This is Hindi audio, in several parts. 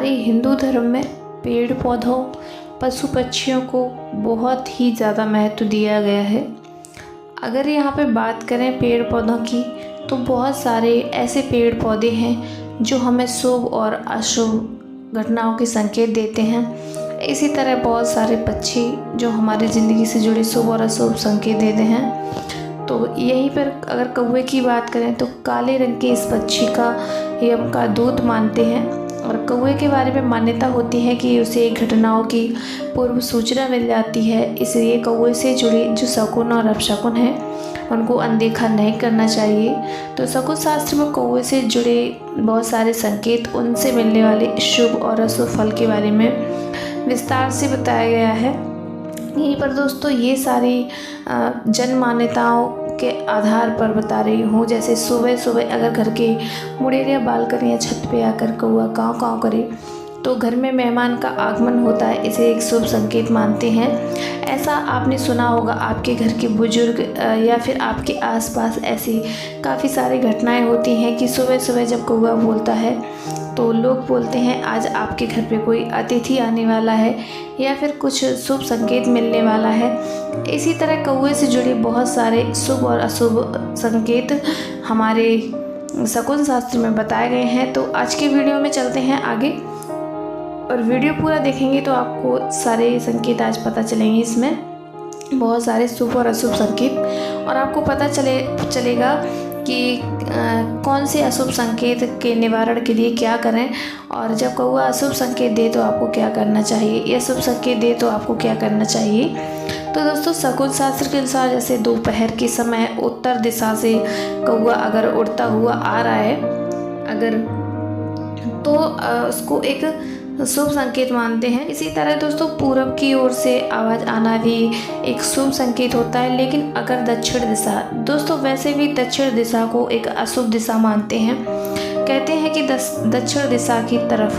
हमारे हिंदू धर्म में पेड़ पौधों, पशु पक्षियों को बहुत ही ज़्यादा महत्व दिया गया है। अगर यहाँ पे बात करें पेड़ पौधों की, तो बहुत सारे ऐसे पेड़ पौधे हैं जो हमें शुभ और अशुभ घटनाओं के संकेत देते हैं। इसी तरह बहुत सारे पक्षी जो हमारी ज़िंदगी से जुड़े शुभ और अशुभ संकेत देते हैं। तो यहीं पर अगर कौवे की बात करें तो काले रंग के इस पक्षी का यम का दूत मानते हैं और कौवे के बारे में मान्यता होती है कि उसे घटनाओं की पूर्व सूचना मिल जाती है। इसलिए कौवे से जुड़े जो शकुन और अपशकुन हैं उनको अनदेखा नहीं करना चाहिए। तो शकुन शास्त्र में कौवे से जुड़े बहुत सारे संकेत, उनसे मिलने वाले शुभ और अशुभ फल के बारे में विस्तार से बताया गया है। यहीं पर दोस्तों ये सारी जन मान्यताओं के आधार पर बता रही हूँ। जैसे सुबह सुबह अगर घर के मुड़ेर या बालकनी या छत पे आकर कौवा काँव काँव करे तो घर में मेहमान का आगमन होता है, इसे एक शुभ संकेत मानते हैं। ऐसा आपने सुना होगा, आपके घर के बुजुर्ग या फिर आपके आसपास ऐसी काफ़ी सारी घटनाएं होती हैं कि सुबह सुबह जब कौवा बोलता है तो लोग बोलते हैं आज आपके घर पे कोई अतिथि आने वाला है या फिर कुछ शुभ संकेत मिलने वाला है। इसी तरह कौवे से जुड़े बहुत सारे शुभ और अशुभ संकेत हमारे शकुन शास्त्र में बताए गए हैं। तो आज के वीडियो में चलते हैं आगे और वीडियो पूरा देखेंगे तो आपको सारे संकेत आज पता चलेंगे। इसमें बहुत सारे शुभ और अशुभ संकेत और आपको पता चलेगा कि कौन से अशुभ संकेत के निवारण के लिए क्या करें और जब कौवा अशुभ संकेत दे तो आपको क्या करना चाहिए या शुभ संकेत दे तो आपको क्या करना चाहिए। तो दोस्तों शकुन शास्त्र के अनुसार जैसे दोपहर के समय उत्तर दिशा से कौवा अगर उड़ता हुआ आ रहा है तो उसको एक शुभ संकेत मानते हैं। इसी तरह दोस्तों पूरब की ओर से आवाज़ आना भी एक शुभ संकेत होता है। लेकिन अगर दक्षिण दिशा, दोस्तों वैसे भी दक्षिण दिशा को एक अशुभ दिशा मानते हैं। कहते हैं कि दक्षिण दिशा की तरफ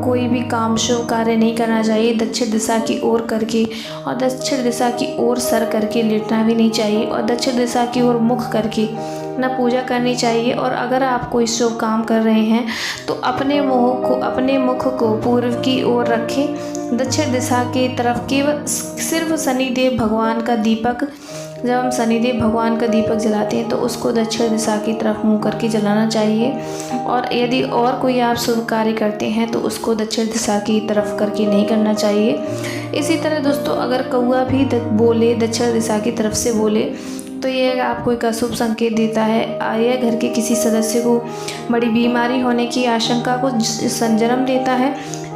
कोई भी काम शुभ कार्य नहीं करना चाहिए। दक्षिण दिशा की ओर करके और दक्षिण दिशा की ओर सर करके लेटना भी नहीं चाहिए और दक्षिण दिशा की ओर मुख करके ना पूजा करनी चाहिए। और अगर आप कोई शुभ काम कर रहे हैं तो अपने मुख को पूर्व की ओर रखें। दक्षिण दिशा की तरफ केवल सिर्फ शनिदेव भगवान का दीपक, जब हम शनिदेव भगवान का दीपक जलाते हैं तो उसको दक्षिण दिशा की तरफ मुँह करके जलाना चाहिए। और यदि और कोई आप शुभ कार्य करते हैं तो उसको दक्षिण दिशा की तरफ करके नहीं करना चाहिए। इसी तरह दोस्तों अगर कौवा भी बोले दक्षिण दिशा की तरफ से बोले तो ये आपको एक अशुभ संकेत देता है। यह घर के किसी सदस्य को बड़ी बीमारी होने की आशंका को जन्म देता है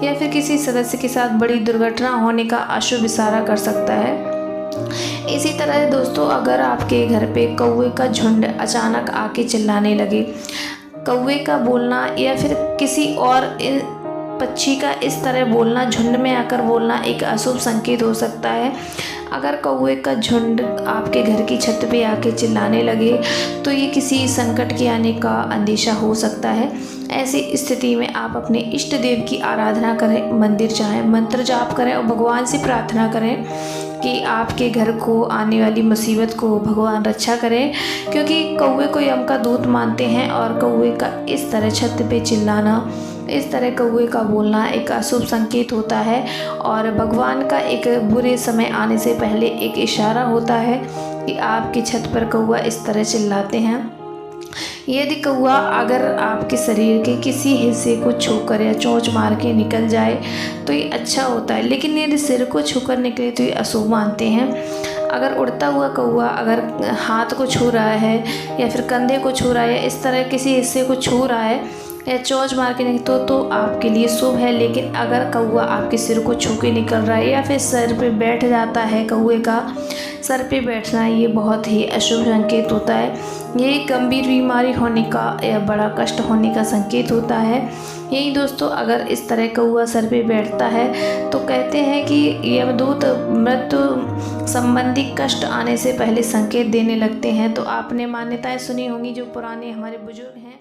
या फिर किसी सदस्य के साथ बड़ी दुर्घटना होने का अशुभ इशारा कर सकता है। इसी तरह दोस्तों अगर आपके घर पे कौवे का झुंड अचानक आके चिल्लाने लगे, कौवे का बोलना या फिर किसी और पक्षी का इस तरह बोलना, झुंड में आकर बोलना एक अशुभ संकेत हो सकता है। अगर कौवे का झुंड आपके घर की छत पे आके चिल्लाने लगे तो ये किसी संकट के आने का अंदेशा हो सकता है। ऐसी स्थिति में आप अपने इष्ट देव की आराधना करें, मंदिर जाएं, मंत्र जाप करें और भगवान से प्रार्थना करें कि आपके घर को आने वाली मुसीबत को भगवान रक्षा करें। क्योंकि कौवे को यम का दूत मानते हैं और कौवे का इस तरह छत पे चिल्लाना, इस तरह कौवे का बोलना एक अशुभ संकेत होता है और भगवान का एक बुरे समय आने से पहले एक इशारा होता है कि आपकी छत पर कौवा इस तरह चिल्लाते हैं। यदि कौवा अगर आपके शरीर के किसी हिस्से को छूकर या चोंच मार के निकल जाए तो ये अच्छा होता है, लेकिन यदि सिर को छूकर निकले तो ये अशुभ मानते हैं। अगर उड़ता हुआ कौवा अगर हाथ को छू रहा है या फिर कंधे को छू रहा है या इस तरह किसी हिस्से को छू रहा है या चोंच मार के निकले तो आपके लिए शुभ है। लेकिन अगर कौवा आपके सिर को छू के निकल रहा है या फिर सर पे बैठ जाता है, कौवे का सर पे बैठना ये बहुत ही अशुभ संकेत होता है। ये गंभीर बीमारी होने का या बड़ा कष्ट होने का संकेत होता है। यही दोस्तों अगर इस तरह कौवा सर पे बैठता है तो कहते हैं कि यमदूत मृत्यु संबंधी कष्ट आने से पहले संकेत देने लगते हैं। तो आपने मान्यताएं सुनी होंगी जो पुराने हमारे बुजुर्ग हैं।